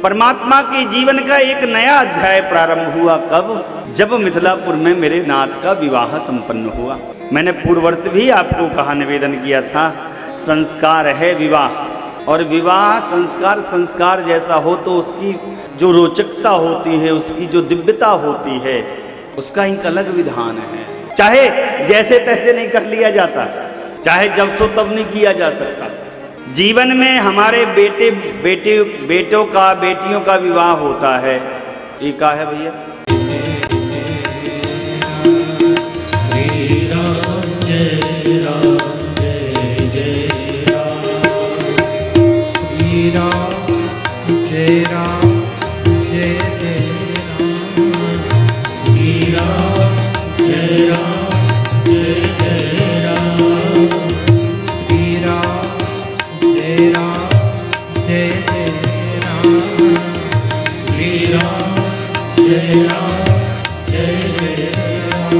परमात्मा के जीवन का एक नया अध्याय प्रारंभ हुआ। कब? जब मिथिलापुर में मेरे नाथ का विवाह संपन्न हुआ। मैंने पूर्ववर्त भी आपको कहा, निवेदन किया था, संस्कार है विवाह, और विवाह संस्कार जैसा हो तो उसकी जो रोचकता होती है, उसकी जो दिव्यता होती है, उसका एक अलग विधान है। चाहे जैसे तैसे नहीं कर लिया जाता, चाहे जब सो तब नहीं किया जा सकता। जीवन में हमारे बेटों का, बेटियों का विवाह होता है। ये का है भैया? श्री राम जय राम जय जय राम, श्री राम जय राम जय जय राम, श्री राम जय राम जय जय राम, श्री राम जय राम जय जय राम, श्री राम जय राम जय जय राम।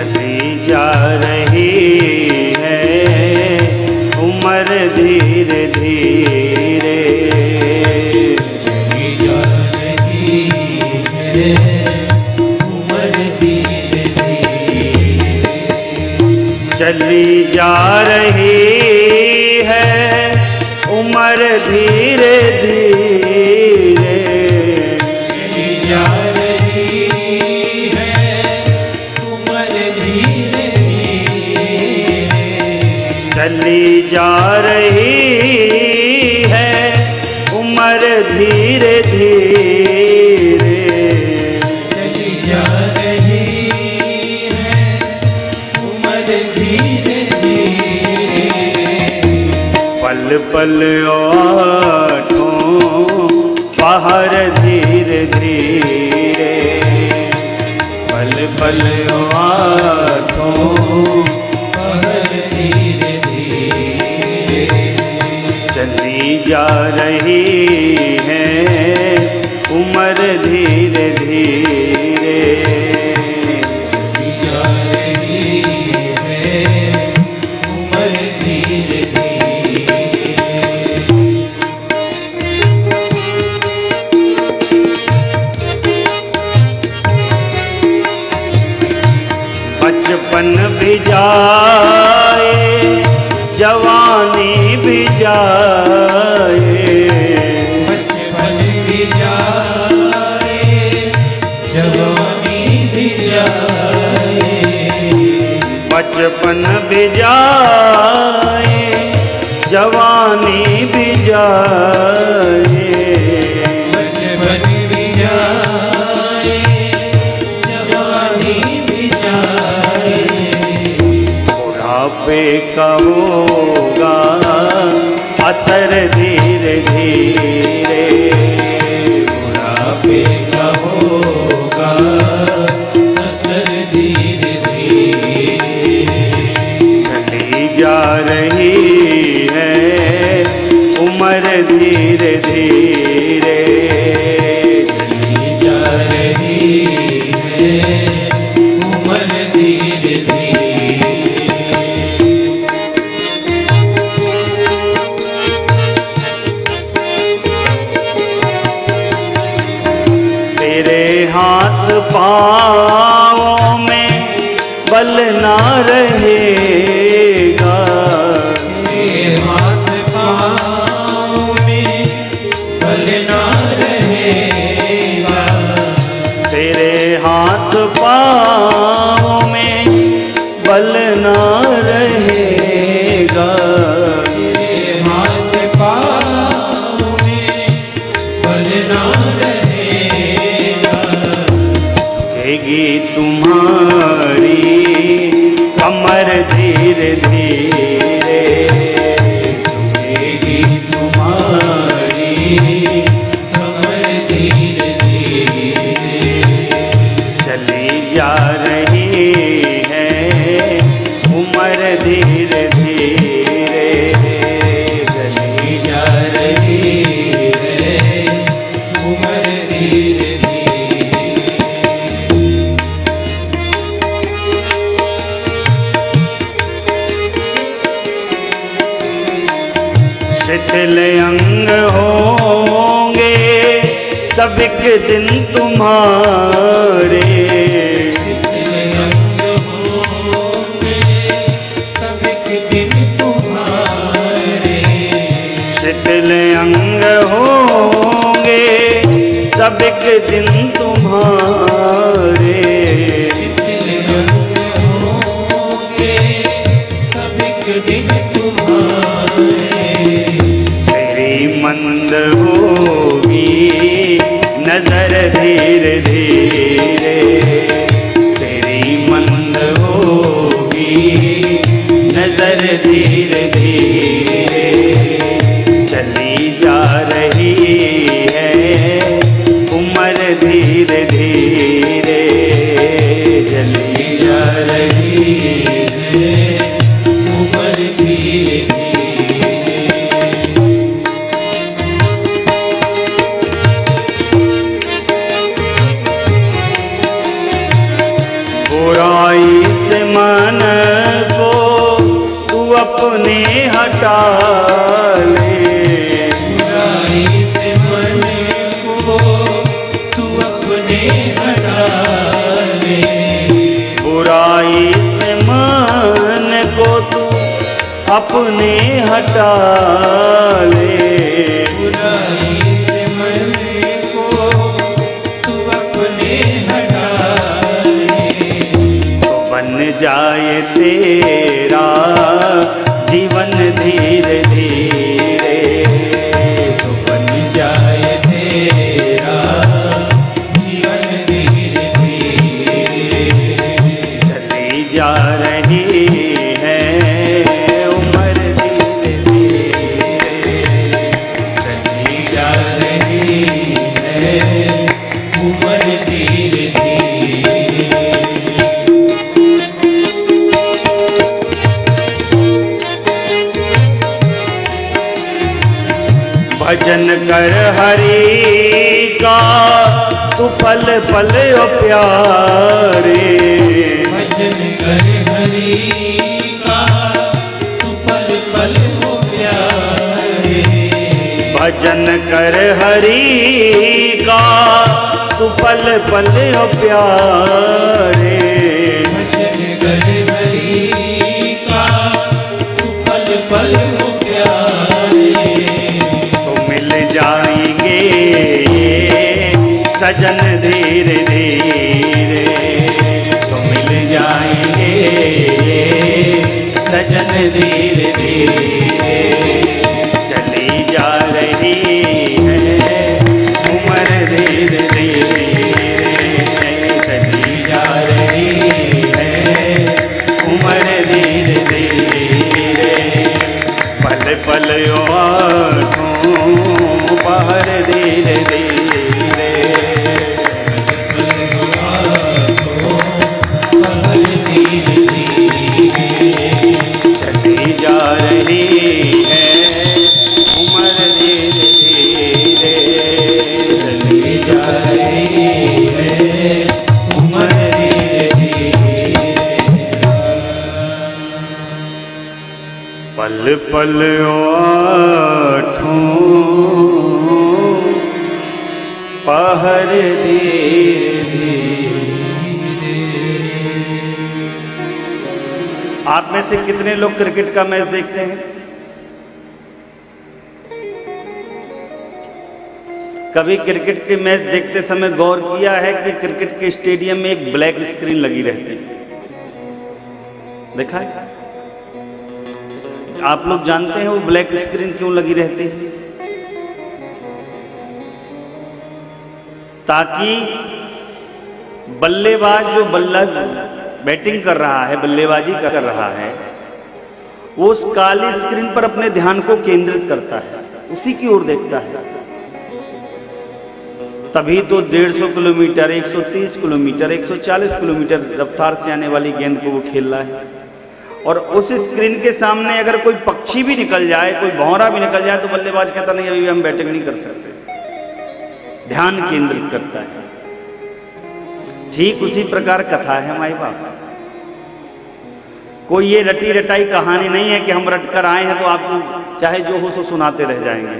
चली जा रही है उम्र धीरे धीरे, चली जा रही है उम्र धीरे धीरे, चली जा रही है उम्र धीरे धीरे, चली जा रही है उम्र धीरे धीरे, पल पल आठों पहर धीरे धीरे, पल पल आठों पहर धीरे धीरे, चली जा रही है उम्र धीरे धीरे, चली जा रही है उम्र धीरे धीरे। बचपन भी जाए जवानी भी जाए, बचपन भी जाए जवानी भी जाए, बचपन भी जाए जवानी भी जाए, बचपन भी जाए जवानी भी जाए, बुढ़ापे का होगा असर धीरे धीरे, बुढ़ापे का होगा असर धीरे धीरे, चली जा रही है उम्र धीरे धीरे, चली जा रही है उम्र धीरे धीरे। तेरे हाथ पाँवों में बल ना रहेगा, तेरे हाथ पाँव में बल ना रहेगा, तेरे हाथ पाँवों में बल ना रहेगा, तेरे हाथ पाँव में बल ना रहेगा, झुकेगी तुम्हारी कमर धीरे धीरे, झुकेगी तुम्हारी कमर धीरे धीरे, चली जा रही है उम्र धीरे धीरे, चली जा रही है उम्र धीरे धीरे। शिथिल अंग होंगे सब एक दिन तुम्हारे, अंग होंगे सब एक दिन तुम्हारे, शिथिल अंग होंगे सब एक दिन तुम्हारे, अंग होंगे सब एक दिन तुम्हारे, तेरी मंद होगी नजर धीरे धीरे, तेरी मंद होगी नजर धीरे धीरे, चली जा रही है उम्र धीरे धीरे, चली जा रही है उम्र धीरे धीरे। बुराई से मन को तू अपने हटा ले, बुराई से मन को तू अपने हटा ले, बुराई से मन को तू अपने हटा ले, बुराई से मन को तू अपने हटा ले, तो बन जाए तेरा जीवन धीरे धीरे, तो बन जाए तेरा जीवन धीरे धीरे, चली जा रही है उम्र धीरे धीरे, चली जा रही है उम्र धीरे धीरे। भजन कर हरि का तू पल पल ओ प्यारे, भजन कर हरि का तू पल पल हो प्यारे, भजन कर हरि का तू पल पल ओ प्यारे, भजन कर हरि का तू पल पल हो प्यारे, तो मिल जाएंगे सजन धीरे धीरे, तो मिल जाएंगे धीरे धीरे चली जा रही है उम्र धीरे धीरे चली जा रही है उम्र धीरे धीरे पल पल आँखों बाहर धीरे धीरे पल धीरे धीरे चली जा रही है उम्र धीरे धीरे चली जा रही है उम्र धीरे धीरे पल पल आँखों पहर धीरे धीरे। आप में से कितने लोग क्रिकेट का मैच देखते हैं? कभी क्रिकेट के मैच देखते समय गौर किया है कि क्रिकेट के स्टेडियम में एक ब्लैक स्क्रीन लगी रहती है? देखा है? आप लोग जानते हैं वो ब्लैक स्क्रीन क्यों लगी रहती है? ताकि बल्लेबाज जो बल्ला बैटिंग कर रहा है, बल्लेबाजी कर रहा है, वो उस काली स्क्रीन पर अपने ध्यान को केंद्रित करता है, उसी की ओर देखता है। तभी तो 150 किलोमीटर, 130 किलोमीटर, 140 किलोमीटर रफ्तार से आने वाली गेंद को वो खेल रहा है। और उस स्क्रीन के सामने अगर कोई पक्षी भी निकल जाए, कोई भौंरा भी निकल जाए, तो बल्लेबाज कहता नहीं, अभी हम बैटिंग नहीं कर सकते, ध्यान केंद्रित करता है। ठीक उसी प्रकार कथा है माई बाप। कोई ये रटी रटाई कहानी नहीं है कि हम रट कर आए हैं तो आपको चाहे जो हो सो सुनाते रह जाएंगे।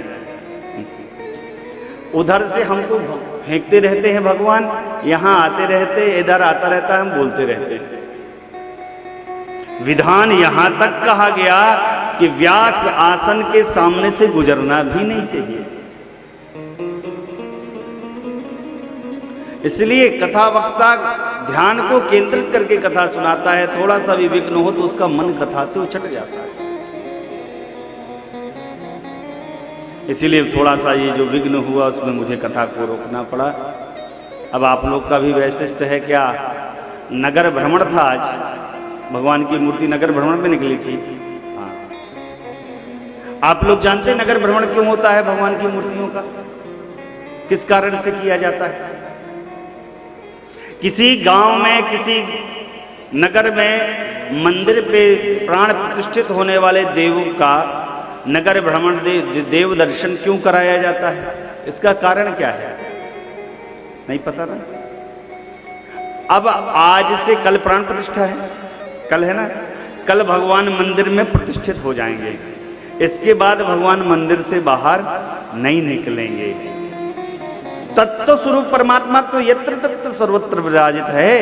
उधर से हमको फेंकते रहते हैं भगवान, यहां आते रहते, इधर आता रहता है, हम बोलते रहते हैं। विधान यहां तक कहा गया कि व्यास आसन के सामने से गुजरना भी नहीं चाहिए। इसलिए कथा वक्ता ध्यान को केंद्रित करके कथा सुनाता है। थोड़ा सा भी विघ्न हो तो उसका मन कथा से उछट जाता है। इसलिए थोड़ा सा ये जो विघ्न हुआ उसमें मुझे कथा को रोकना पड़ा। अब आप लोग का भी वैशिष्ट है क्या? नगर भ्रमण था आज, भगवान की मूर्ति नगर भ्रमण में निकली थी। हाँ, आप लोग जानते हैं नगर भ्रमण क्यों होता है? भगवान की मूर्तियों का किस कारण से किया जाता है? किसी गांव में, किसी नगर में मंदिर पे प्राण प्रतिष्ठित होने वाले देवों का नगर भ्रमण, देव दर्शन क्यों कराया जाता है? इसका कारण क्या है? नहीं पता ना। अब आज से कल प्राण प्रतिष्ठा है, कल है ना, कल भगवान मंदिर में प्रतिष्ठित हो जाएंगे। इसके बाद भगवान मंदिर से बाहर नहीं निकलेंगे। तत्व स्वरूप परमात्मा तो यत्र तत्र सर्वत्र विराजित है,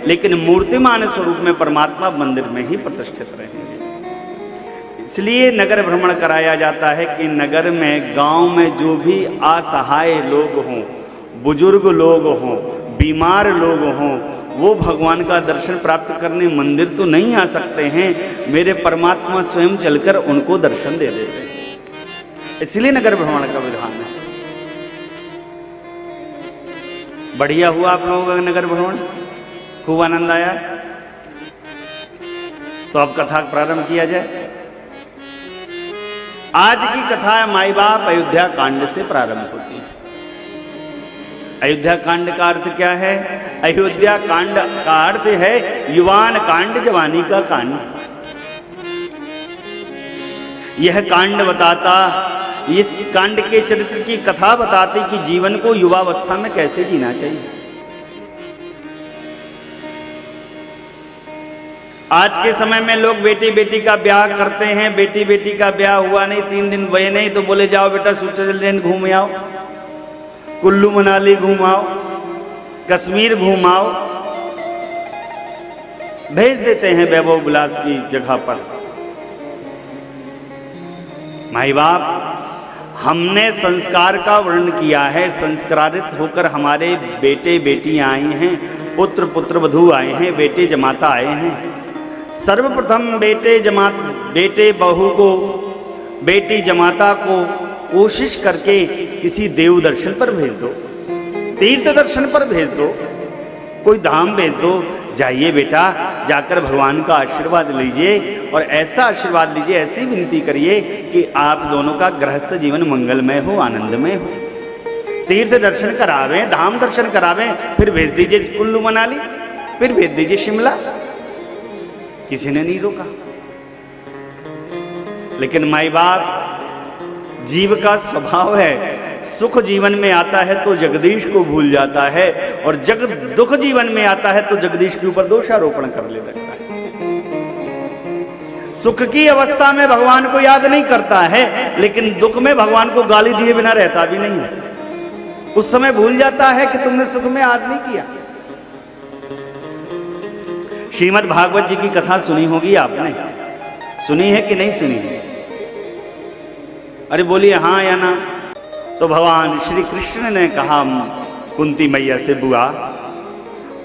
लेकिन मूर्तिमान स्वरूप में परमात्मा मंदिर में ही प्रतिष्ठित रहेंगे। इसलिए नगर भ्रमण कराया जाता है कि नगर में, गांव में जो भी असहाय लोग हों, बुजुर्ग लोग हों, बीमार लोग हों, वो भगवान का दर्शन प्राप्त करने मंदिर तो नहीं आ सकते हैं, मेरे परमात्मा स्वयं चलकर उनको दर्शन दे देते हैं। इसलिए नगर भ्रमण का विधान है। बढ़िया हुआ आप लोगों का नगर भ्रमण, खूब आनंद आया। तो अब कथा प्रारंभ किया जाए। आज की कथा माई बाप अयोध्या कांड से प्रारंभ होती है। अयोध्या कांड का अर्थ क्या है? अयोध्या कांड का अर्थ है युवान कांड, जवानी का कांड। यह कांड बताता, इस कांड के चरित्र की कथा बताती कि जीवन को युवावस्था में कैसे जीना चाहिए। आज के समय में लोग बेटी बेटी का ब्याह करते हैं। बेटी बेटी का ब्याह हुआ नहीं, 3 दिन हुए नहीं तो बोले जाओ बेटा स्विट्जरलैंड घूम आओ, कुल्लू मनाली घूम आओ, कश्मीर घूम आओ, भेज देते हैं वैभव विलास की जगह पर। माई बाप, हमने संस्कार का वर्णन किया है। संस्कारित होकर हमारे बेटे बेटियां आई हैं, पुत्र पुत्र वधू आए हैं, बेटे जमाता आए हैं। सर्वप्रथम बेटे बेटे बहू को, बेटी जमाता को कोशिश करके किसी देव दर्शन पर भेज दो, तीर्थ दर्शन पर भेज दो, कोई धाम भेज दो। जाइए बेटा, जाकर भगवान का आशीर्वाद लीजिए और ऐसा आशीर्वाद लीजिए, ऐसी विनती करिए कि आप दोनों का गृहस्थ जीवन मंगलमय हो, आनंदमय हो। तीर्थ दर्शन करावें, धाम दर्शन करावें, फिर भेज दीजिए कुल्लू मनाली, फिर भेज दीजिए शिमला, किसी ने नहीं रोका। लेकिन माई बाप, जीव का स्वभाव है, सुख जीवन में आता है तो जगदीश को भूल जाता है, और जग दुख जीवन में आता है तो जगदीश के ऊपर दोषारोपण कर ले लगता है। सुख की अवस्था में भगवान को याद नहीं करता है, लेकिन दुख में भगवान को गाली दिए बिना रहता भी नहीं है। उस समय भूल जाता है कि तुमने सुख में याद नहीं किया। श्रीमद् भागवत जी की कथा सुनी होगी आपने, सुनी है कि नहीं सुनी है? अरे बोलिए हाँ या ना। तो भगवान श्री कृष्ण ने कहा कुंती मैया से, बुआ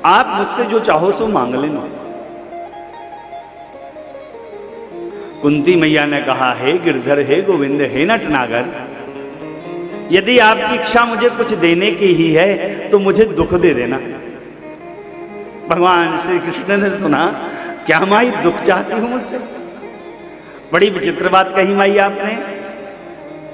आप मुझसे जो चाहो सो मांग लेना। कुंती मैया ने कहा, हे गिरधर, हे गोविंद, हे नटनागर, यदि आपकी इच्छा मुझे कुछ देने की ही है तो मुझे दुख दे देना। भगवान श्री कृष्ण ने सुना, क्या माई दुख चाहती हूं मुझसे? बड़ी विचित्र बात कही माई आपने।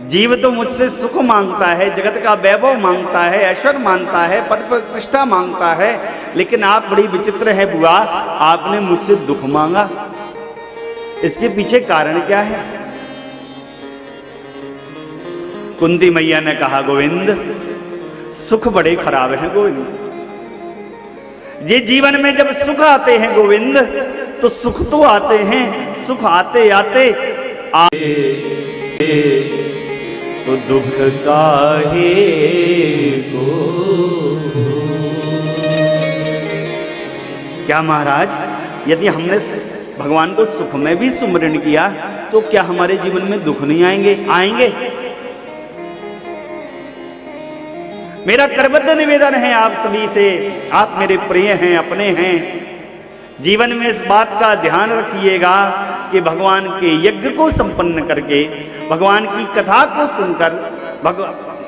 जीव तो मुझसे सुख मांगता है, जगत का वैभव मांगता है, ऐश्वर्य मांगता है, पद प्रतिष्ठा मांगता है, लेकिन आप बड़ी विचित्र है बुआ, आपने मुझसे दुख मांगा। इसके पीछे कारण क्या है? कुंती मैया ने कहा, गोविंद सुख बड़े खराब हैं गोविंद। ये जीवन में जब सुख आते हैं गोविंद, तो सुख तो आते हैं, सुख आते आते तो दुख काहे को। क्या महाराज, यदि हमने भगवान को सुख में भी सुमरण किया तो क्या हमारे जीवन में दुख नहीं आएंगे? आएंगे। मेरा करबद्ध निवेदन है आप सभी से, आप मेरे प्रिय हैं, अपने हैं, जीवन में इस बात का ध्यान रखिएगा कि भगवान के यज्ञ को संपन्न करके, भगवान की कथा को सुनकर,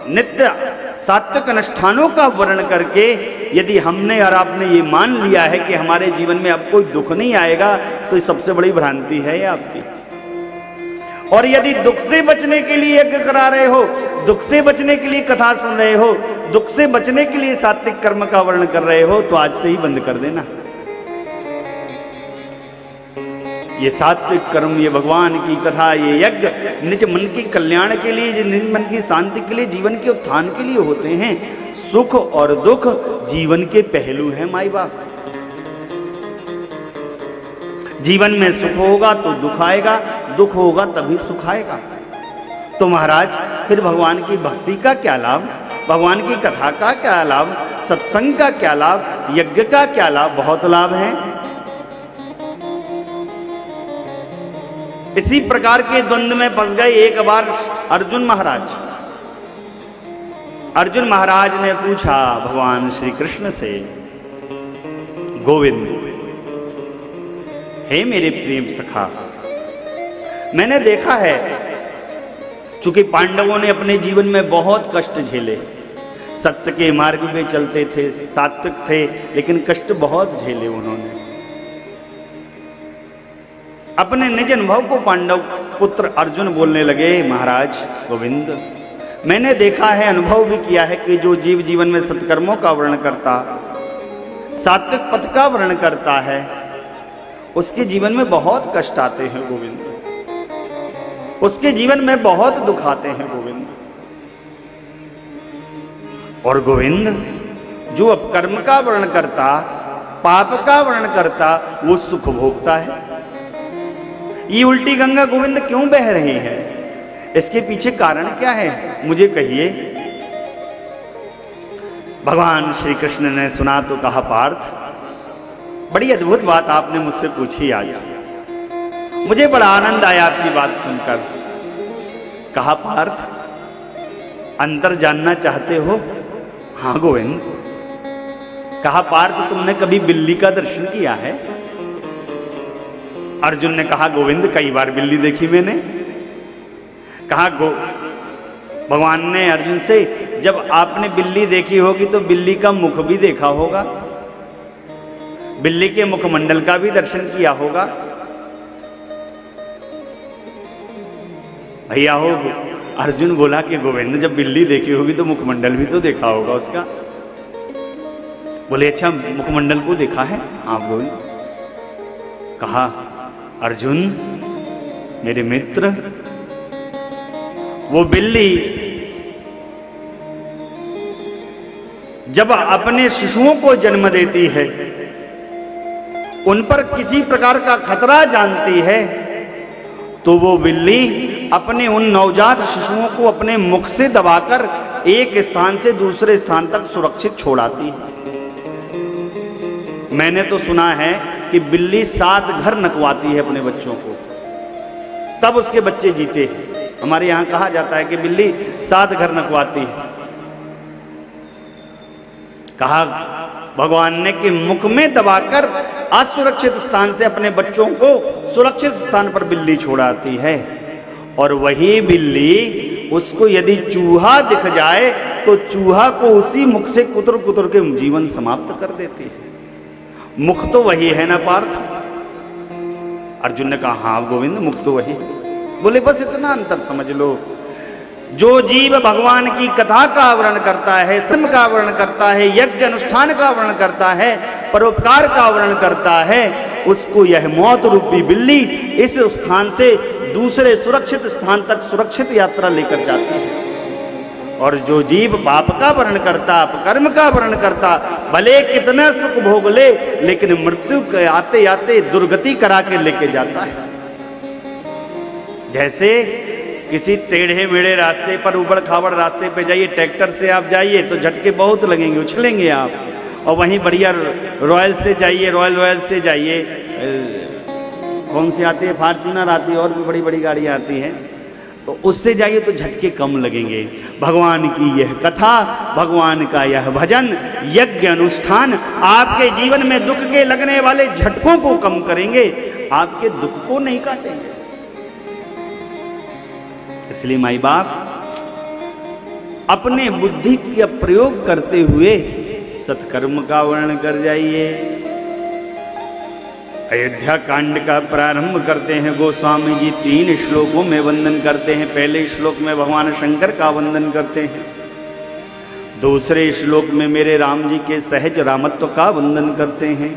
नित्य सात्विक अनुष्ठानों का वर्णन करके यदि हमने और आपने ये मान लिया है कि हमारे जीवन में अब कोई दुख नहीं आएगा, तो ये सबसे बड़ी भ्रांति है आपकी। और यदि दुख से बचने के लिए यज्ञ करा रहे हो, दुख से बचने के लिए कथा सुन रहे हो, दुख से बचने के लिए सात्विक कर्म का वर्णन कर रहे हो, तो आज से ही बंद कर देना। ये सात्विक कर्म, ये भगवान की कथा, ये यज्ञ निज मन की कल्याण के लिए, निज मन की शांति के लिए, जीवन के उत्थान के लिए होते हैं। सुख और दुख जीवन के पहलू हैं माई बाप। जीवन में सुख होगा तो दुख आएगा, दुख होगा तभी सुख आएगा। तो महाराज फिर भगवान की भक्ति का क्या लाभ, भगवान की कथा का क्या लाभ, सत्संग का क्या लाभ, यज्ञ का क्या लाभ? बहुत लाभ है। इसी प्रकार के द्वंद्व में फंस गए एक बार अर्जुन महाराज। अर्जुन महाराज ने पूछा भगवान श्री कृष्ण से, गोविंद, हे मेरे प्रेम सखा, मैंने देखा है चूंकि पांडवों ने अपने जीवन में बहुत कष्ट झेले, सत्य के मार्ग में चलते थे, सात्विक थे, लेकिन कष्ट बहुत झेले उन्होंने। अपने निज अनुभव को पांडव पुत्र अर्जुन बोलने लगे, महाराज गोविंद, मैंने देखा है, अनुभव भी किया है कि जो जीव जीवन में सत्कर्मों का वर्णन करता, सात्विक पथ का वर्णन करता है, उसके जीवन में बहुत कष्ट आते हैं गोविंद, उसके जीवन में बहुत दुख आते हैं गोविंद। और गोविंद, जो अपकर्म का वर्णन करता, पाप का वर्णन करता, वो सुख भोगता है। ये उल्टी गंगा गोविंद क्यों बह रही है? इसके पीछे कारण क्या है, मुझे कहिए। भगवान श्री कृष्ण ने सुना तो कहा, पार्थ, बड़ी अद्भुत बात आपने मुझसे पूछी आज, मुझे बड़ा आनंद आया आपकी बात सुनकर। कहा, पार्थ, अंतर जानना चाहते हो? हाँ गोविंद। कहा, पार्थ, तुमने कभी बिल्ली का दर्शन किया है? अर्जुन ने कहा गोविंद कई बार बिल्ली देखी मैंने। कहा भगवान ने अर्जुन से, जब आपने बिल्ली देखी होगी तो बिल्ली का मुख भी देखा होगा, बिल्ली के मुखमंडल का भी दर्शन किया होगा। भैया हो अर्जुन बोला कि गोविंद जब बिल्ली देखी होगी तो मुखमंडल भी तो देखा होगा उसका। बोले अच्छा मुखमंडल को देखा है? हाँ गोविंद। कहा अर्जुन मेरे मित्र, वो बिल्ली जब अपने शिशुओं को जन्म देती है, उन पर किसी प्रकार का खतरा जानती है, तो वो बिल्ली अपने उन नवजात शिशुओं को अपने मुख से दबाकर एक स्थान से दूसरे स्थान तक सुरक्षित छोड़ाती है। मैंने तो सुना है कि बिल्ली 7 घर नकवाती है अपने बच्चों को, तब उसके बच्चे जीते हैं। हमारे यहां कहा जाता है कि बिल्ली 7 घर नकवाती है। कहा भगवान ने कि मुख में दबाकर असुरक्षित स्थान से अपने बच्चों को सुरक्षित स्थान पर बिल्ली छोड़ाती है, और वही बिल्ली उसको यदि चूहा दिख जाए तो चूहा को उसी मुख से कुतर कुतर के जीवन समाप्त कर देती है। मुख तो वही है ना पार्थ? अर्जुन ने कहा हाँ गोविंद मुख तो वही। बोले बस इतना अंतर समझ लो, जो जीव भगवान की कथा का वर्णन करता है, सम का वर्णन करता है, यज्ञ अनुष्ठान का वर्णन करता है, परोपकार का वर्णन करता है, उसको यह मौत रूपी बिल्ली इस स्थान से दूसरे सुरक्षित स्थान तक सुरक्षित यात्रा लेकर जाती है। और जो जीव पाप का वर्णन करता, अपकर्म का वर्णन करता, भले कितना सुख भोग ले, लेकिन मृत्यु के आते आते दुर्गति करा के लेके जाता है। जैसे किसी टेढ़े मेढ़े रास्ते पर, उबड़ खाबड़ रास्ते पे जाइए, ट्रैक्टर से आप जाइए तो झटके बहुत लगेंगे, उछलेंगे आप। और वहीं बढ़िया रॉयल से जाइए, रॉयल से जाइए, कौन सी आती है, फॉर्च्यूनर आती है, और भी बड़ी बड़ी गाड़ियाँ आती हैं, तो उससे जाइए तो झटके कम लगेंगे। भगवान की यह कथा, भगवान का यह भजन, यज्ञ अनुष्ठान आपके जीवन में दुख के लगने वाले झटकों को कम करेंगे, आपके दुख को नहीं काटेंगे। इसलिए माई बाप अपने बुद्धि का प्रयोग करते हुए सत्कर्म का वर्णन कर जाइए। अयोध्या कांड का प्रारंभ करते हैं गोस्वामी जी, 3 श्लोकों में वंदन करते हैं। पहले श्लोक में भगवान शंकर का वंदन करते हैं, दूसरे श्लोक में मेरे राम जी के सहज रामत्व का वंदन करते हैं,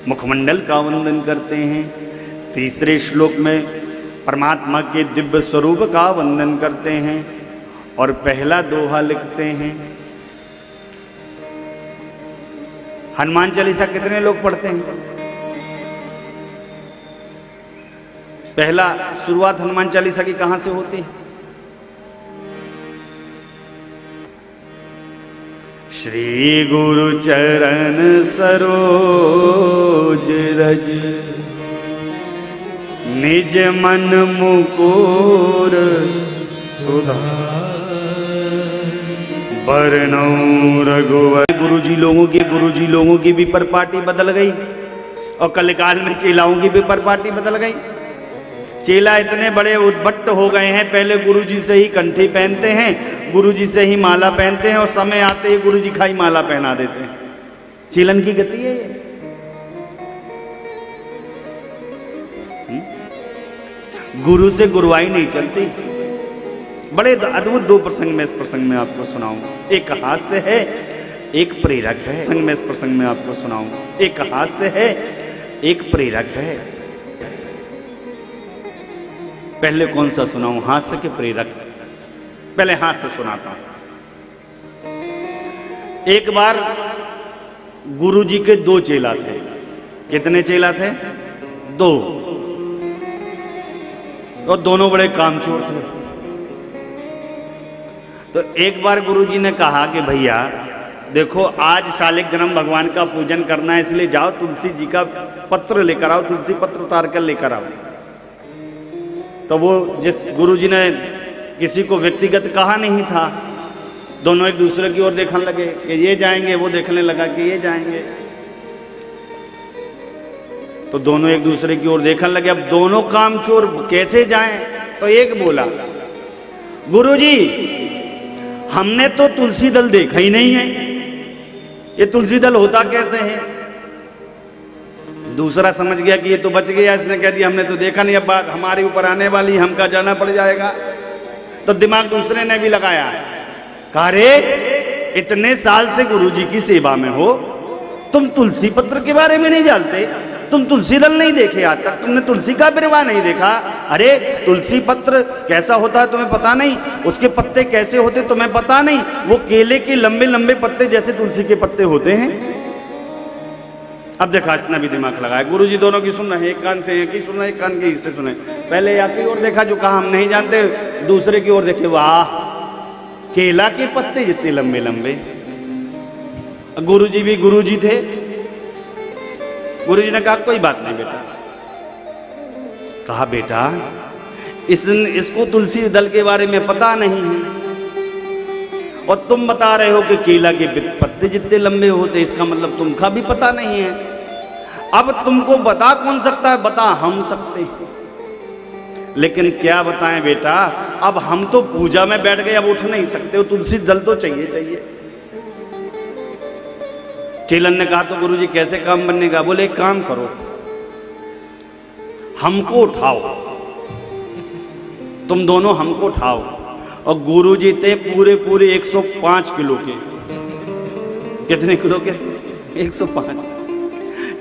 मुखमंडल का वंदन करते हैं, तीसरे श्लोक में परमात्मा के दिव्य स्वरूप का वंदन करते हैं, और पहला दोहा लिखते हैं। हनुमान चालीसा कितने लोग पढ़ते हैं? पहला शुरुआत हनुमान चालीसा की कहां से होती है? श्री गुरु चरण सरोज रज, निज मन मुकुर सुधार, बरनौं रघुवर। गुरुजी लोगों की भी परपाटी बदल गई, और कलकाल में चेलाओं की भी परपाटी बदल गई। चेला इतने बड़े उद्भट हो गए हैं, पहले गुरुजी से ही कंठी पहनते हैं, गुरुजी से ही माला पहनते हैं, और समय आते ही गुरुजी खाई माला पहना देते हैं। चेलन की गति है ये। गुरु से गुरुवाई नहीं चलती। बड़े अद्भुत 2 प्रसंग में इस प्रसंग में आपको सुनाऊंगा। एक हास्य है, एक प्रेरक है। प्रसंग में इस प्रसंग में आपको सुनाऊंगा। एक हास्य है, एक प्रेरक है। पहले कौन सा सुनाऊं, हास्य के प्रेरक? पहले हास्य सुनाता हूं। एक बार गुरुजी के 2 चेला थे। कितने चेला थे? 2। और दोनों बड़े कामचोर थे। तो एक बार गुरुजी ने कहा कि भैया देखो, आज शालिग्राम भगवान का पूजन करना है, इसलिए जाओ तुलसी जी का पत्र लेकर आओ, तुलसी पत्र उतार कर लेकर आओ। तो वो जिस गुरुजी ने किसी को व्यक्तिगत कहा नहीं था, दोनों एक दूसरे की ओर देखने लगे कि ये जाएंगे, वो देखने लगा कि ये जाएंगे। तो दोनों एक दूसरे की ओर देखने लगे। अब दोनों कामचोर कैसे जाएं? तो एक बोला, गुरुजी हमने तो तुलसी दल देखा ही नहीं है, ये तुलसी दल होता कैसे है? दूसरा समझ गया कि ये तो बच गया, इसने कह दिया हमने तो देखा नहीं, अब बात हमारे ऊपर आने वाली, हमका जाना पड़ जाएगा। तो दिमाग दूसरे ने भी लगाया, कहा रे इतने साल से गुरुजी की सेवा में हो, तुम तुलसी पत्र के बारे में नहीं जानते? तुम तुलसी दल नहीं देखे आज तक? तुमने तुलसी का विरवा नहीं देखा? अरे तुलसी पत्र कैसा होता है तुम्हें पता नहीं? उसके पत्ते कैसे होते तुम्हें पता नहीं? वो केले के लंबे लंबे पत्ते जैसे तुलसी के पत्ते होते हैं। अब देखा इसने भी दिमाग लगाया, गुरुजी दोनों की सुन रहे हैं, एक कान से एक ही सुन रहे, एक कान के इससे सुने। पहले या की ओर देखा जो कहा हम नहीं जानते, दूसरे की ओर देखे, वाह केला के पत्ते जितने लंबे लंबे। गुरुजी भी गुरुजी थे। गुरुजी ने कहा कोई बात नहीं बेटा। कहा बेटा इसको तुलसी दल के बारे में पता नहीं है, और तुम बता रहे हो कि केला के पत्ते जितने लंबे होते, इसका मतलब तुमका भी पता नहीं है। अब तुमको बता कौन सकता है? बता हम सकते हैं, लेकिन क्या बताएं बेटा, अब हम तो पूजा में बैठ गए, अब उठ नहीं सकते हो, तुलसी दल तो चाहिए चाहिए। चेलन ने कहा तो गुरुजी कैसे काम बनेगा? बोले एक काम करो, हमको उठाओ, तुम दोनों हमको उठाओ। और गुरुजी थे पूरे 105 किलो के। कितने किलो के? 105।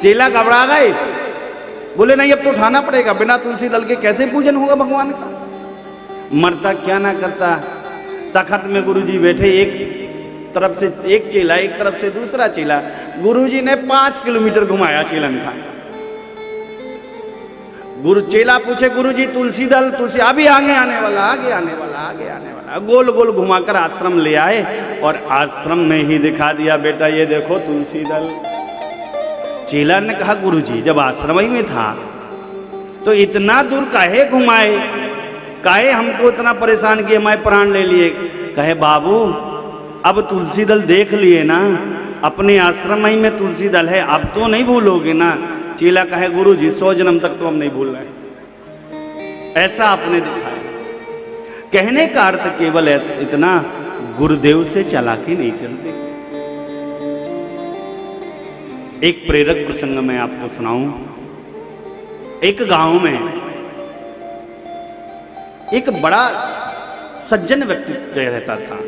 चेला घबरा गए, बोले नहीं अब तो उठाना पड़ेगा, बिना तुलसी दल के कैसे पूजन होगा भगवान का? मरता क्या ना करता। तखत में गुरुजी बैठे, एक तरफ से एक चेला, एक तरफ से दूसरा चेला। गुरुजी ने 5 किलोमीटर घुमाया चेलन का। चेला पूछे गुरुजी तुलसी दल, तुलसी अभी आगे आने वाला, आगे आने वाला, आगे आने वाला। गोल गोल घुमाकर आश्रम ले आए और आश्रम में ही दिखा दिया, बेटा ये देखो तुलसी दल। चेला ने कहा गुरुजी जब आश्रम ही में था तो इतना दूर काहे घुमाए, काहे हमको इतना परेशान किए, हमारे प्राण ले लिए? कहे बाबू अब तुलसी दल देख लिए ना, अपने आश्रम ही में तुलसी दल है, अब तो नहीं भूलोगे ना? चेला कहे गुरुजी 100 जन्म तक तो हम नहीं भूल रहे। ऐसा आपने दिखाया। कहने का अर्थ केवल इतना, गुरुदेव से चालाकी नहीं चलती। एक प्रेरक प्रसंग मैं आपको सुनाऊं। एक गांव में एक बड़ा सज्जन व्यक्ति रहता था।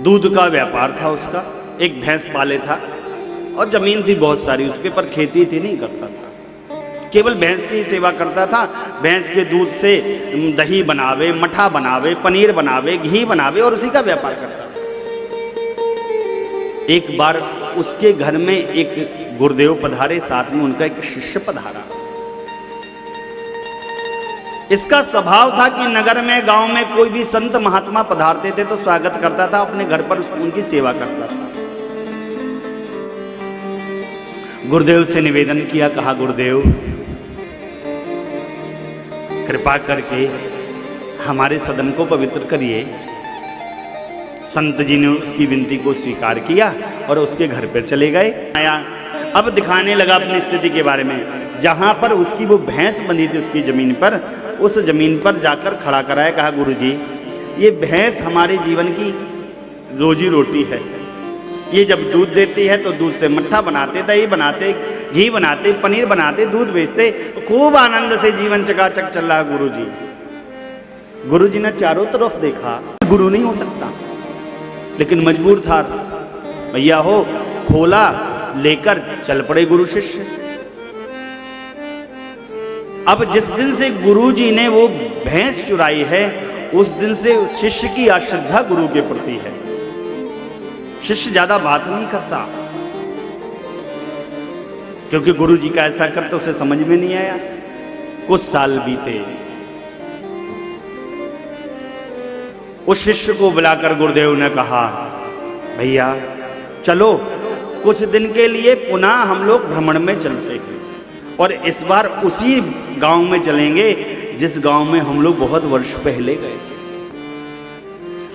दूध का व्यापार था उसका, एक भैंस पाले था और जमीन थी बहुत सारी उसके, पर खेती थी नहीं करता था, केवल भैंस की सेवा करता था। भैंस के दूध से दही बनावे, मठा बनावे, पनीर बनावे, घी बनावे और उसी का व्यापार करता था। एक बार उसके घर में एक गुरुदेव पधारे, साथ में उनका एक शिष्य पधारा। इसका स्वभाव था कि नगर में, गांव में कोई भी संत महात्मा पधारते थे तो स्वागत करता था, अपने घर पर उनकी सेवा करता था। गुरुदेव से निवेदन किया, कहा गुरुदेव कृपा करके हमारे सदन को पवित्र करिए। संत जी ने उसकी विनती को स्वीकार किया और उसके घर पर चले गए। आया, अब दिखाने लगा अपनी स्थिति के बारे में। जहां पर उसकी वो भैंस बंधी थी उसकी जमीन पर, उस जमीन पर जाकर खड़ा कराया। कहा गुरुजी ये भैंस हमारे जीवन की रोजी रोटी है, ये जब दूध देती है तो दूध से मट्ठा बनाते, दही बनाते, घी बनाते, पनीर बनाते, दूध बेचते, खूब आनंद से जीवन चकाचक चल रहा। गुरुजी गुरुजी ने चारों तरफ देखा, गुरु नहीं हो सकता, लेकिन मजबूर था। भैया हो, खोला, लेकर चल पड़े गुरु शिष्य। अब जिस दिन से गुरुजी ने वो भैंस चुराई है, उस दिन से शिष्य की अश्रद्धा गुरु के प्रति है। शिष्य ज्यादा बात नहीं करता, क्योंकि गुरुजी का ऐसा करते उसे समझ में नहीं आया। कुछ साल बीते, उस शिष्य को बुलाकर गुरुदेव ने कहा, भैया चलो कुछ दिन के लिए पुनः हम लोग भ्रमण में चलते हैं, और इस बार उसी गांव में चलेंगे जिस गांव में हम लोग बहुत वर्ष पहले गए थे।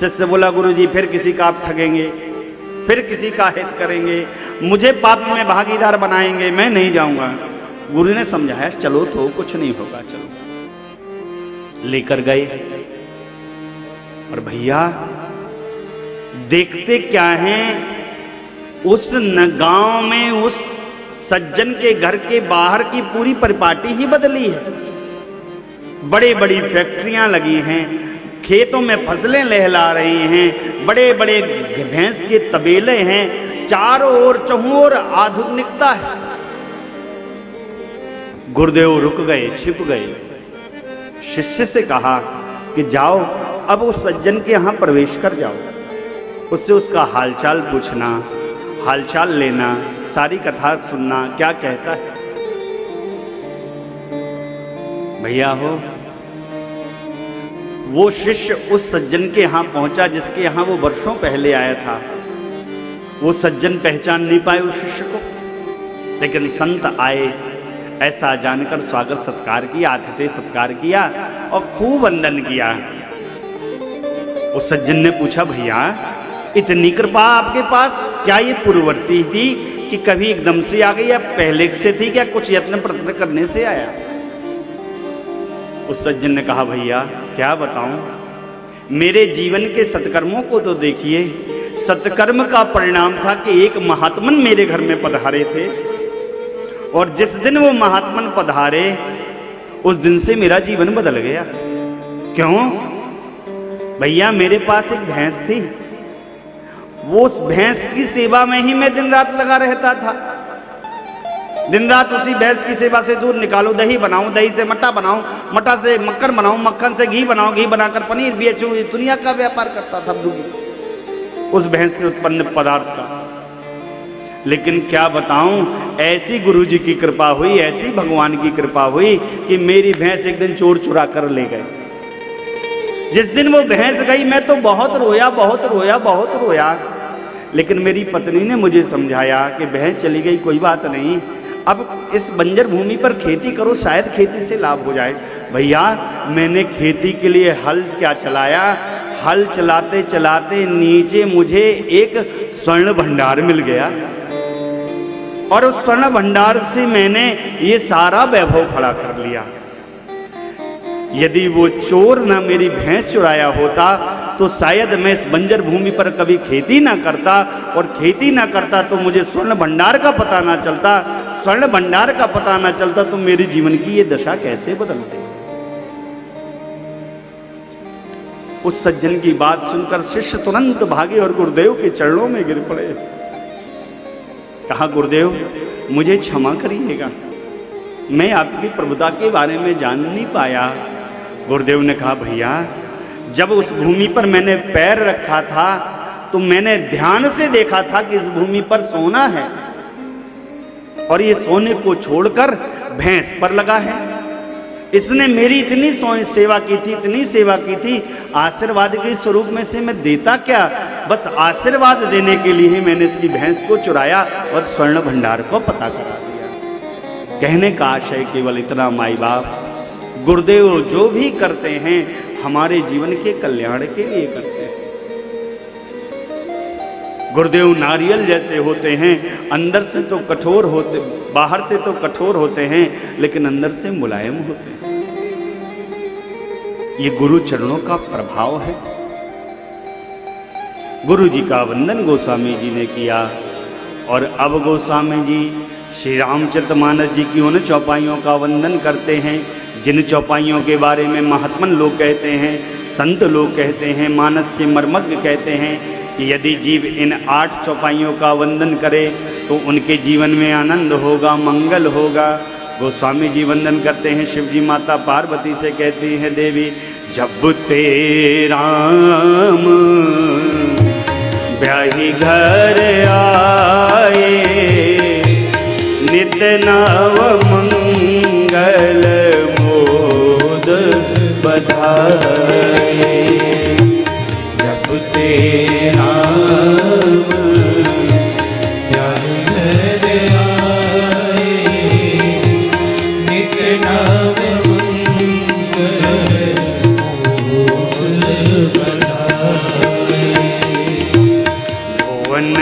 शिष्य बोला गुरुजी फिर किसी का आप ठगेंगे? फिर किसी का हित करेंगे, मुझे पाप में भागीदार बनाएंगे, मैं नहीं जाऊंगा। गुरु ने समझाया चलो तो कुछ नहीं होगा, चलो। लेकर गए और भैया देखते क्या हैं, उस गांव में उस सज्जन के घर के बाहर की पूरी परिपाटी ही बदली है। बड़ी बड़ी फैक्ट्रियां लगी हैं, खेतों में फसलें लहला रही हैं, बड़े बड़े भैंस के तबेले हैं, चारों ओर चहुओर आधुनिकता है। गुरुदेव रुक गए, छिप गए। शिष्य से कहा कि जाओ अब उस सज्जन के यहां प्रवेश कर जाओ, उससे उसका हालचाल पूछना, हालचाल लेना, सारी कथा सुनना, क्या कहता है। भैया हो, वो शिष्य उस सज्जन के यहां पहुंचा जिसके यहां वो वर्षों पहले आया था। वो सज्जन पहचान नहीं पाए उस शिष्य को, लेकिन संत आए, ऐसा जानकर स्वागत सत्कार किया, आतिथ्य सत्कार किया और खूब वंदन किया। उस सज्जन ने पूछा भैया इतनी कृपा आपके पास, क्या ये पूर्ववर्ती थी कि कभी एकदम से आ गई या पहले से थी, क्या कुछ यत्न प्रयत्न करने से आया। उस सज्जन ने कहा भैया क्या बताऊं, मेरे जीवन के सत्कर्मों को तो देखिए। सत्कर्म का परिणाम था कि एक महात्मन मेरे घर में पधारे थे, और जिस दिन वो महात्मन पधारे उस दिन से मेरा जीवन बदल गया। क्यों भैया, मेरे पास एक भैंस थी, वो उस भैंस की सेवा में ही मैं दिन रात लगा रहता था। दिन रात उसी भैंस की सेवा से दूध निकालूं, दही बनाऊं, दही से मट्ठा बनाऊं, मट्ठा से मक्खन बनाऊं, मक्खन से घी बनाऊं, घी बनाकर पनीर बेचूं, दुनिया का व्यापार करता था उस भैंस से उत्पन्न पदार्थ का। लेकिन क्या बताऊं, ऐसी गुरु जी की कृपा हुई, ऐसी भगवान की कृपा हुई कि मेरी भैंस एक दिन चोर चुरा कर ले गए। जिस दिन वो भैंस गई मैं तो बहुत रोया, बहुत रोया, बहुत रोया। लेकिन मेरी पत्नी ने मुझे समझाया कि भैंस चली गई कोई बात नहीं, अब इस बंजर भूमि पर खेती करो, शायद खेती से लाभ हो जाए। भैया मैंने खेती के लिए हल क्या चलाया, हल चलाते चलाते नीचे मुझे एक स्वर्ण भंडार मिल गया, और उस स्वर्ण भंडार से मैंने ये सारा वैभव खड़ा कर लिया। यदि वो चोर ना मेरी भैंस चुराया होता तो शायद मैं इस बंजर भूमि पर कभी खेती ना करता, और खेती ना करता तो मुझे स्वर्ण भंडार का पता ना चलता, स्वर्ण भंडार का पता ना चलता तो मेरे जीवन की ये दशा कैसे बदलती। उस सज्जन की बात सुनकर शिष्य तुरंत भागे और गुरुदेव के चरणों में गिर पड़े। कहा गुरुदेव मुझे क्षमा करिएगा, मैं आपकी प्रभुता के बारे में जान नहीं पाया। गुरुदेव ने कहा भैया जब उस भूमि पर मैंने पैर रखा था तो मैंने ध्यान से देखा था कि इस भूमि पर सोना है, और ये सोने को छोड़कर भैंस पर लगा है। इसने मेरी इतनी सेवा की थी, इतनी सेवा की थी, आशीर्वाद के स्वरूप में से मैं देता क्या, बस आशीर्वाद देने के लिए ही मैंने इसकी भैंस को चुराया और स्वर्ण भंडार को पता करा दिया। कहने का आशय केवल इतना, माई बाप गुरुदेव जो भी करते हैं हमारे जीवन के कल्याण के लिए करते हैं। गुरुदेव नारियल जैसे होते हैं, अंदर से तो कठोर होते, बाहर से तो कठोर होते हैं लेकिन अंदर से मुलायम होते हैं। ये गुरु चरणों का प्रभाव है। गुरु जी का वंदन गोस्वामी जी ने किया, और अब गोस्वामी जी श्री रामचरितमानस जी की उन चौपाइयों का वंदन करते हैं जिन चौपाइयों के बारे में महात्मन लोग कहते हैं, संत लोग कहते हैं, मानस के मर्मज्ञ कहते हैं कि यदि जीव इन 8 चौपाइयों का वंदन करे तो उनके जीवन में आनंद होगा, मंगल होगा। गोस्वामी जी वंदन करते हैं, शिव जी माता पार्वती से कहती हैं देवी जब ते राम ब्याही घर आए, नित नव मंगल मोद बधाए। जब ते राम ब्याही घर आए, नित नव मंगल मोद बधाए। भुवन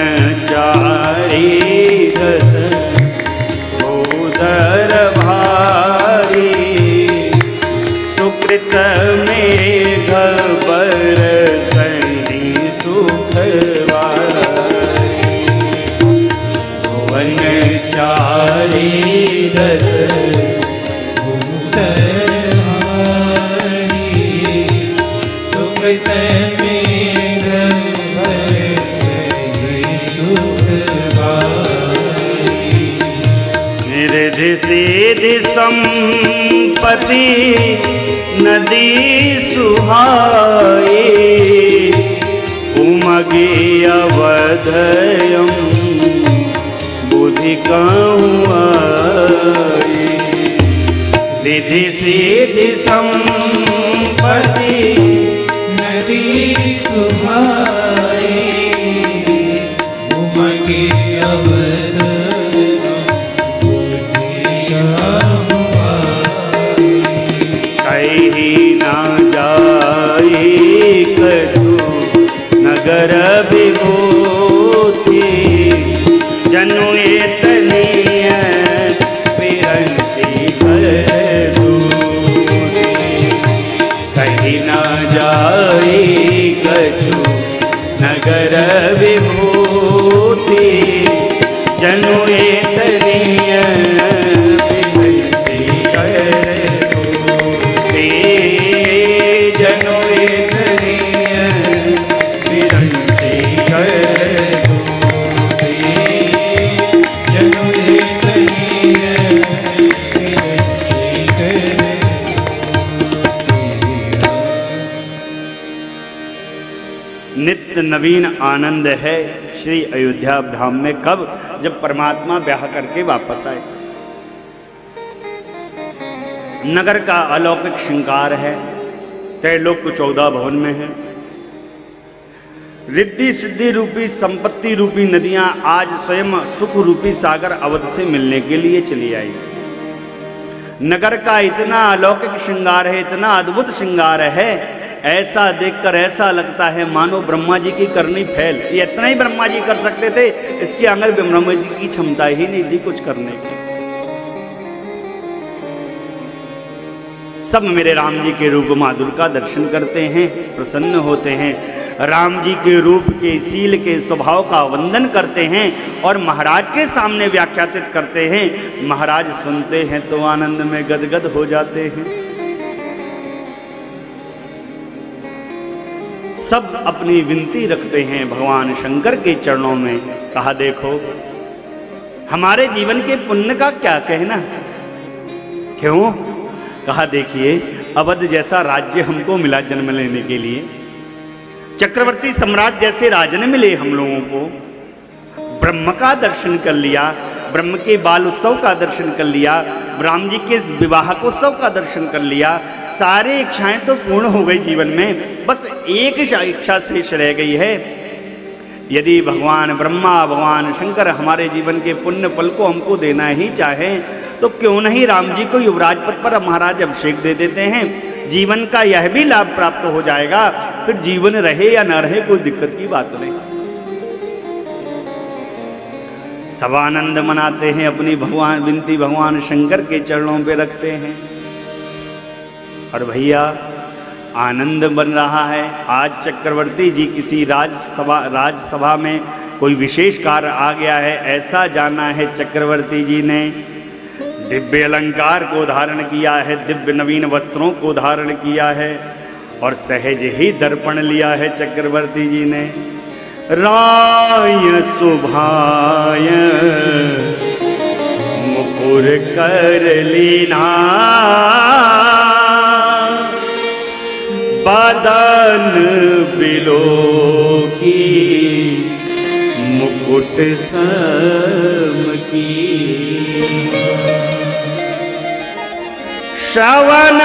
सुकृत मेघ बरसहि सुखवारी। भुवन चारि रस भूतहारी। सुकृत मेघ बरसहि सुखवारी। निधि सिद्धि संपत्ति नदी सुहाई। उमगे अवधयम बुद्धि कहूँ आई। रिधि सिद्धि संपत्ति नदी सुहाई। उमगे अवधयम बुद्धि कहूँ आई। कहीं ना जाई कछु नगर विभूति। जनु एतनीय विरंची भर दूती। कहीं ना जाई कछु नगर विभूति। जनु एतनीय विरंची भर दूती। जनु एतनीय विरंची भर दूती। जनु एतनीय विरंची भर दूती। नित्य नवीन आनंद है श्री अयोध्या धाम में। कब? जब परमात्मा ब्याह करके वापस आए। नगर का अलौकिक श्रृंगार है। त्रैलोक 14 भवन में है। रिद्धि सिद्धि रूपी संपत्ति रूपी नदियां आज स्वयं सुख रूपी सागर अवध से मिलने के लिए चली आई। नगर का इतना अलौकिक श्रृंगार है, इतना अद्भुत श्रृंगार है, ऐसा देखकर ऐसा लगता है मानो ब्रह्मा जी की करनी फैल। ये इतना ही ब्रह्मा जी कर सकते थे, इसके आगे ब्रह्मा जी की क्षमता ही नहीं थी कुछ करने की। सब मेरे राम जी के रूप माधुर का दर्शन करते हैं, प्रसन्न होते हैं। राम जी के रूप के शील के स्वभाव का वंदन करते हैं और महाराज के सामने व्याख्यातित करते हैं। महाराज सुनते हैं तो आनंद में गदगद हो जाते हैं। सब अपनी विनती रखते हैं भगवान शंकर के चरणों में। कहा देखो हमारे जीवन के पुण्य का क्या कहना। क्यों? कहा देखिए अवध जैसा राज्य हमको मिला जन्म लेने के लिए। चक्रवर्ती सम्राट जैसे राजन मिले हम लोगों को। ब्रह्म का दर्शन कर लिया, ब्रह्म के बाल उत्सव का दर्शन कर लिया, राम जी के विवाहकोत्सव का दर्शन कर लिया। सारी इच्छाएं तो पूर्ण हो गई जीवन में, बस एक इच्छा शेष रह गई है। यदि भगवान ब्रह्मा भगवान शंकर हमारे जीवन के पुण्य फल को हमको देना ही चाहे तो क्यों नहीं राम जी को युवराज पद पर महाराज अभिषेक दे देते हैं। जीवन का यह भी लाभ प्राप्त हो जाएगा। फिर जीवन रहे या न रहे कोई दिक्कत की बात नहीं। सब आनंद मनाते हैं, अपनी भगवान विनती भगवान शंकर के चरणों पे रखते हैं। और भैया आनंद बन रहा है। आज चक्रवर्ती जी किसी राजसभा में कोई विशेष कार्य आ गया है, ऐसा जाना है चक्रवर्ती जी ने दिव्य अलंकार को धारण किया है, दिव्य नवीन वस्त्रों को धारण किया है और सहज ही दर्पण लिया है चक्रवर्ती जी ने। राय सुभाय मुकुर कर लीना। बदन बिलो की मुकुट सम की। श्रवण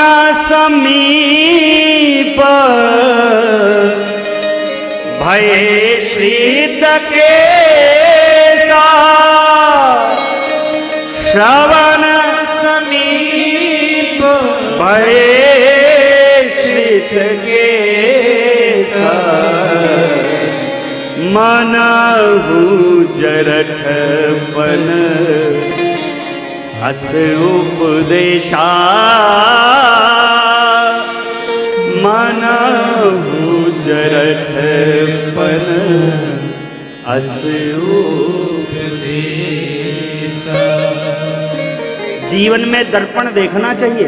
समीप भय श्रीत के श्रवण समीप भय श्रीत के मनहु जरठपन अस उपदेशा। रथ पन उपदेशा। जीवन में दर्पण देखना चाहिए।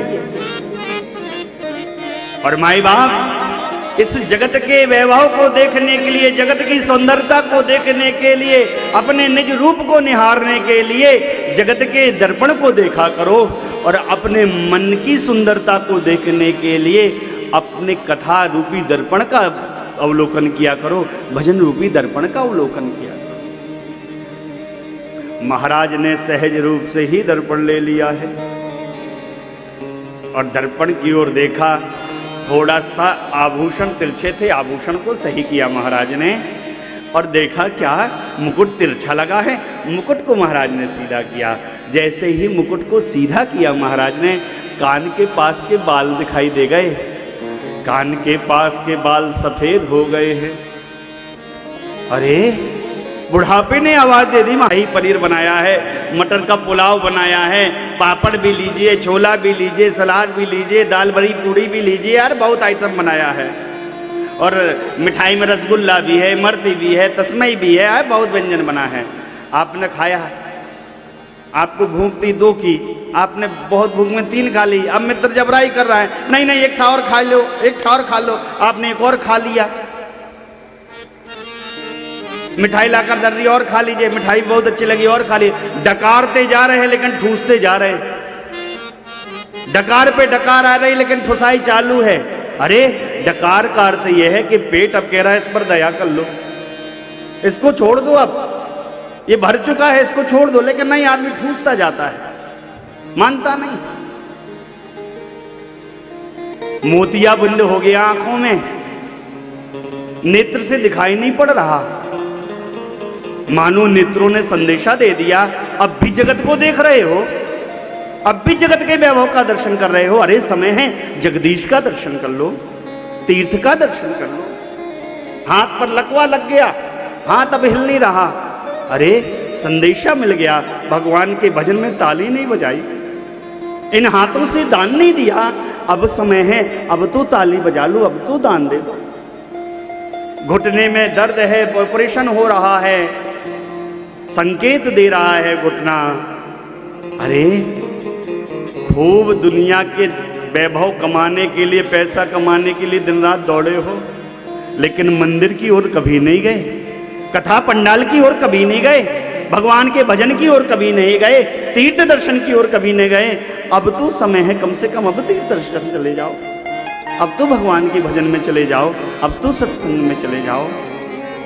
और माई बाप इस जगत के वैभव को देखने के लिए, जगत की सुंदरता को देखने के लिए, अपने निज रूप को निहारने के लिए जगत के दर्पण को देखा करो, और अपने मन की सुंदरता को देखने के लिए अपने कथा रूपी दर्पण का अवलोकन किया करो, भजन रूपी दर्पण का अवलोकन किया करो। महाराज ने सहज रूप से ही दर्पण ले लिया है और दर्पण की ओर देखा। थोड़ा सा आभूषण तिरछे थे, आभूषण को सही किया महाराज ने, और देखा क्या मुकुट तिरछा लगा है, मुकुट को महाराज ने सीधा किया। जैसे ही मुकुट को सीधा किया महाराज ने, कान के पास के बाल दिखाई दे गए। कान के पास के बाल सफेद हो गए हैं। अरे बुढ़ापे ने आवाज दे दी, माही पनीर बनाया है, मटर का पुलाव बनाया है, पापड़ भी लीजिए, छोला भी लीजिए, सलाद भी लीजिए, दाल बड़ी पूड़ी भी लीजिए, यार बहुत आइटम बनाया है। और मिठाई में रसगुल्ला भी है, मर्ती भी है, तस्मई भी है, यार बहुत व्यंजन बना है। आपने खाया, आपको भूख थी 2 की, आपने बहुत भूख में 3 खा ली। अब मित्र जबराई कर रहा है, नहीं नहीं एक था और खा लो, एक था और खा लो। आपने एक और खा लिया। मिठाई लाकर दर दी, और खा लीजिए, मिठाई बहुत अच्छी लगी, और खा ली। डकारते जा रहे हैं लेकिन ठूसते जा रहे हैं, डकार पे डकार आ रही लेकिन ठुसाई चालू है। अरे डकार का अर्थ यह है कि पेट अब कह रहा है इस पर दया कर लो, इसको छोड़ दो, अब ये भर चुका है, इसको छोड़ दो। लेकिन नहीं, आदमी ठूसता जाता है, मानता नहीं। मोतियाबिंद हो गया आंखों में, नेत्र से दिखाई नहीं पड़ रहा, मानो नेत्रों ने संदेशा दे दिया अब भी जगत को देख रहे हो, अब भी जगत के वैभव का दर्शन कर रहे हो। अरे समय है जगदीश का दर्शन कर लो, तीर्थ का दर्शन कर लो। हाथ पर लकवा लग गया, हाथ अब हिल नहीं रहा। अरे संदेशा मिल गया, भगवान के भजन में ताली नहीं बजाई, इन हाथों से दान नहीं दिया, अब समय है, अब तो ताली बजा लो, अब तो दान दे दो। घुटने में दर्द है, ऑपरेशन हो रहा है, संकेत दे रहा है घुटना। अरे खूब दुनिया के वैभव कमाने के लिए, पैसा कमाने के लिए दिन रात दौड़े हो, लेकिन मंदिर की ओर कभी नहीं गए, कथा पंडाल की ओर कभी नहीं गए, भगवान के भजन की ओर कभी नहीं गए, तीर्थ दर्शन की ओर कभी नहीं गए। अब तो समय है, कम से कम अब तीर्थ दर्शन चले जाओ, अब तो भगवान के भजन में चले जाओ, अब तो सत्संग में चले जाओ।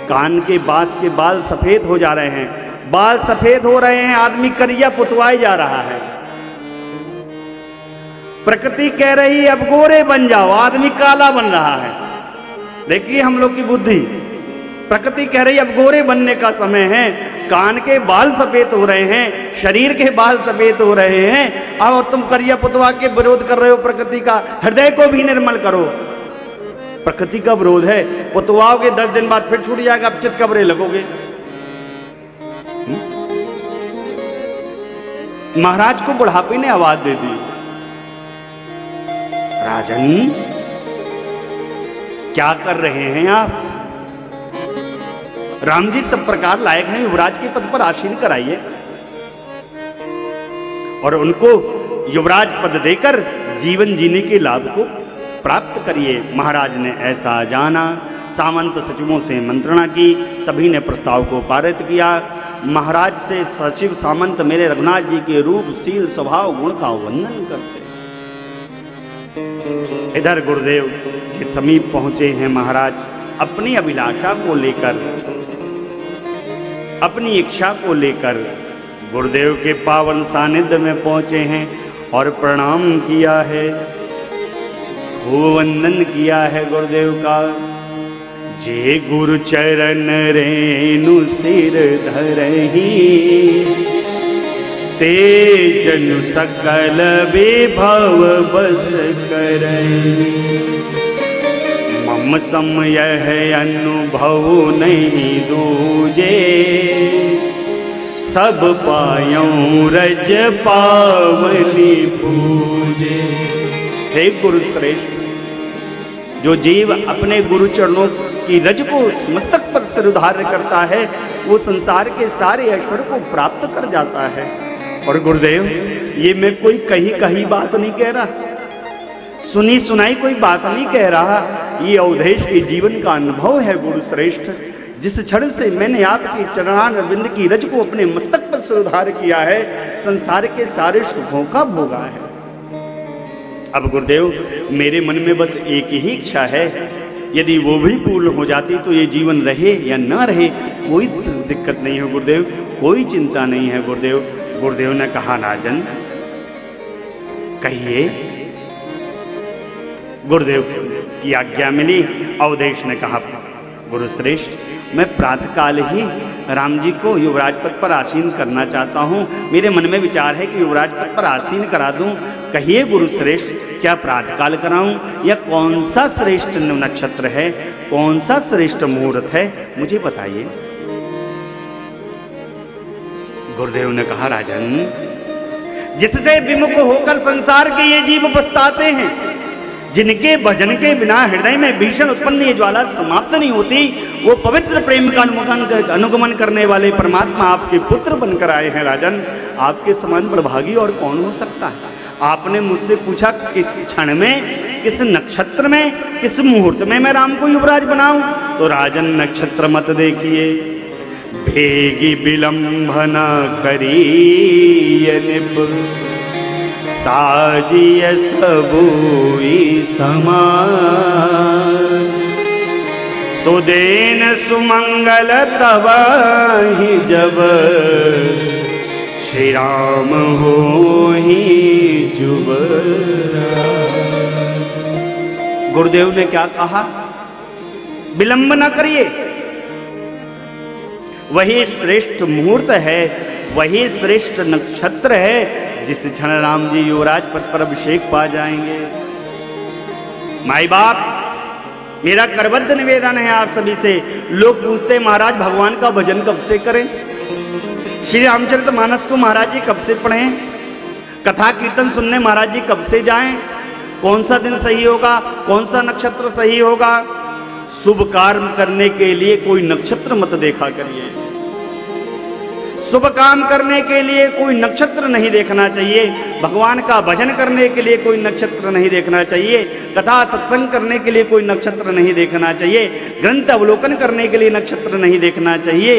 कान के बास के बाल सफेद हो जा रहे हैं, बाल सफेद हो रहे हैं, आदमी करिया पुतवाए जा रहा है। प्रकृति कह रही अब गोरे बन जाओ, आदमी काला बन रहा है। देखिए हम लोग की बुद्धि, प्रकृति कह रही अब गोरे बनने का समय है, कान के बाल सफेद हो रहे हैं, शरीर के बाल सफेद हो रहे हैं, और तुम करिया पुतवा के विरोध कर रहे हो प्रकृति का। हृदय को भी निर्मल करो, प्रकृति का विरोध है, पुतवाओगे 10 दिन बाद फिर छूट जाएगा, अब चित कब्रे लगोगे। महाराज को बुढ़ापे ने आवाज दे दी, राजन क्या कर रहे हैं आप? राम जी सब प्रकार लायक हैं, युवराज के पद पर आसीन कराइए और उनको युवराज पद देकर जीवन जीने के लाभ को प्राप्त करिए। महाराज ने ऐसा जाना, सामंत सचिवों से मंत्रणा की, सभी ने प्रस्ताव को पारित किया। महाराज से सचिव सामंत मेरे रघुनाथ जी के रूप, शील, स्वभाव, गुण का वंदन करते। इधर गुरुदेव के समीप पहुंचे हैं महाराज, अपनी अभिलाषा को लेकर, अपनी इच्छा को लेकर गुरुदेव के पावन सानिध्य में पहुंचे हैं और प्रणाम किया है, वंदन किया है गुरुदेव का। जे गुरु चरण रेणु सिर धरही, ते जनु सकल विभव बस करही। मम समय अनुभव नहीं दूजे, सब पायों रज पावनी पूजे। हे गुरु श्रेष्ठ, जो जीव अपने गुरु चरणों की रज को उस मस्तक पर सिर धारण करता है, वो संसार के सारे ऐश्वर्य को प्राप्त कर जाता है। और गुरुदेव, ये मैं कोई कही बात नहीं कह रहा, सुनी सुनाई कोई बात नहीं कह रहा, ये अवधेश के जीवन का अनुभव है गुरु श्रेष्ठ। जिस क्षण से मैंने आपके चरणारविंद की रज को अपने मस्तक पर सुधार किया है, संसार के सारे सुखों का भोगा है। अब गुरुदेव, मेरे मन में बस एक ही इच्छा है, यदि वो भी पूर्ण हो जाती तो ये जीवन रहे या ना रहे कोई दिक्कत नहीं है गुरुदेव, कोई चिंता नहीं है गुरुदेव। गुरुदेव ने कहा, राजन कहिए। गुरुदेव की आज्ञा मिली। अवधेश ने कहा, गुरु श्रेष्ठ, मैं प्रातःकाल ही राम जी को युवराज पद पर आसीन करना चाहता हूँ। मेरे मन में विचार है कि युवराज पद पर आसीन करा दूं। कहिए गुरु श्रेष्ठ, क्या प्रातःकाल कराऊं या कौन सा श्रेष्ठ नक्षत्र है, कौन सा श्रेष्ठ मुहूर्त है, मुझे बताइए। गुरुदेव ने कहा, राजन, जिससे विमुख होकर संसार के ये जीव पछताते हैं, जिनके भजन के बिना हृदय में भीषण उत्पन्न ये ज्वाला समाप्त नहीं होती, वो पवित्र प्रेम का अनुगमन करने वाले परमात्मा आपके पुत्र बनकर आए हैं। राजन, आपके समान बड़भागी और कौन हो सकता है। आपने मुझसे पूछा किस क्षण में, किस नक्षत्र में, किस मुहूर्त में मैं राम को युवराज बनाऊं, तो राजन नक्षत्र मत देखिए, भेगी विलंबना करिय निप, साजिय सबूई समान, सुदेन सुमंगल तब ही जब, श्री राम हो ही जुबरा। गुरुदेव ने क्या कहा, विलंब न करिए, वही श्रेष्ठ मुहूर्त है, वही श्रेष्ठ नक्षत्र है, जिस क्षण राम जी युवराज पद पर अभिषेक पा जाएंगे। माई बाप, मेरा करबद्ध निवेदन है आप सभी से। लोग पूछते महाराज भगवान का भजन कब से करें, श्री रामचरितमानस को महाराज जी कब से पढ़ें, कथा कीर्तन सुनने महाराज जी कब से जाएं, कौन सा दिन सही होगा, कौन सा नक्षत्र सही होगा। शुभ कार्य करने के लिए कोई नक्षत्र मत देखा करिए, शुभ काम करने के लिए कोई नक्षत्र नहीं देखना चाहिए, भगवान का भजन करने के लिए कोई नक्षत्र नहीं देखना चाहिए, कथा सत्संग करने के लिए कोई नक्षत्र नहीं देखना चाहिए, ग्रंथ अवलोकन करने के लिए नक्षत्र नहीं देखना चाहिए,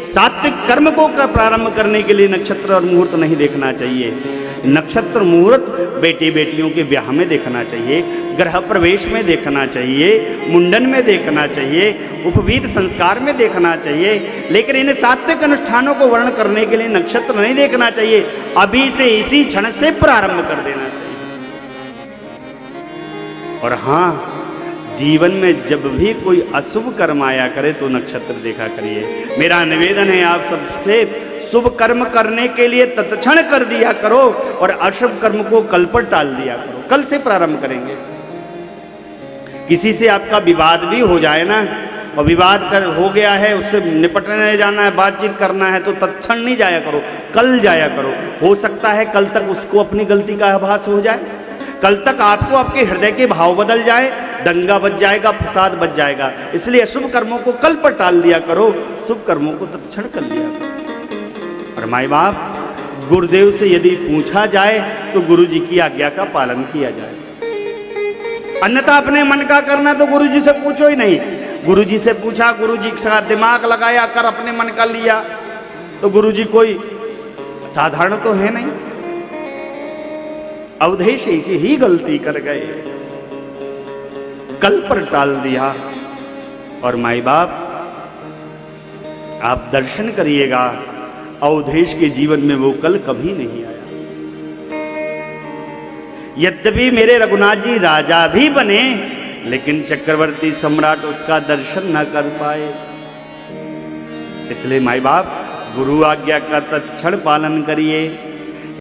सात्विक कर्म को प्रारंभ करने के लिए नक्षत्र और मुहूर्त नहीं देखना चाहिए। नक्षत्र मुहूर्त बेटी बेटियों के ब्याह में देखना चाहिए, गृह प्रवेश में देखना चाहिए, मुंडन में देखना चाहिए, उपवीत संस्कार में देखना चाहिए, लेकिन इन सात्विक अनुष्ठानों को वर्ण करने के लिए नक्षत्र नहीं देखना चाहिए। अभी से इसी क्षण से प्रारंभ कर देना चाहिए। और हाँ, जीवन में जब भी कोई अशुभ कर्म आया करे तो नक्षत्र देखा करिए। मेरा निवेदन है आप सबसे, शुभ कर्म करने के लिए तत्क्षण कर दिया करो और अशुभ कर्म को कल पर टाल दिया करो। कल से प्रारंभ करेंगे। किसी से आपका विवाद भी हो जाए ना, और विवाद हो गया है, उससे निपटने जाना है, बातचीत करना है, तो तत्क्षण नहीं जाया करो, कल जाया करो। हो सकता है कल तक उसको अपनी गलती का आभास हो जाए, कल तक आपको आपके हृदय के भाव बदल जाए, दंगा बच जाएगा, फसाद बच जाएगा। इसलिए अशुभ कर्मों को कल पर टाल दिया करो, शुभ कर्मों को तत्क्षण कर लिया करो। और माई बाप, गुरुदेव से यदि पूछा जाए तो गुरु जी की आज्ञा का पालन किया जाए, अन्यथा अपने मन का करना तो गुरु जी से पूछो ही नहीं। गुरु जी से पूछा, गुरु जी का दिमाग लगाया, कर अपने मन का लिया, तो गुरु जी कोई साधारण तो है नहीं। अवधेश ही गलती कर गए, कल पर टाल दिया। और माई बाप, आप दर्शन करिएगा, अवधेश के जीवन में वो कल कभी नहीं आया। यद्यपि मेरे रघुनाथ जी राजा भी बने, लेकिन चक्रवर्ती सम्राट उसका दर्शन न कर पाए। इसलिए माई बाप, गुरु आज्ञा का तत्क्षण पालन करिए।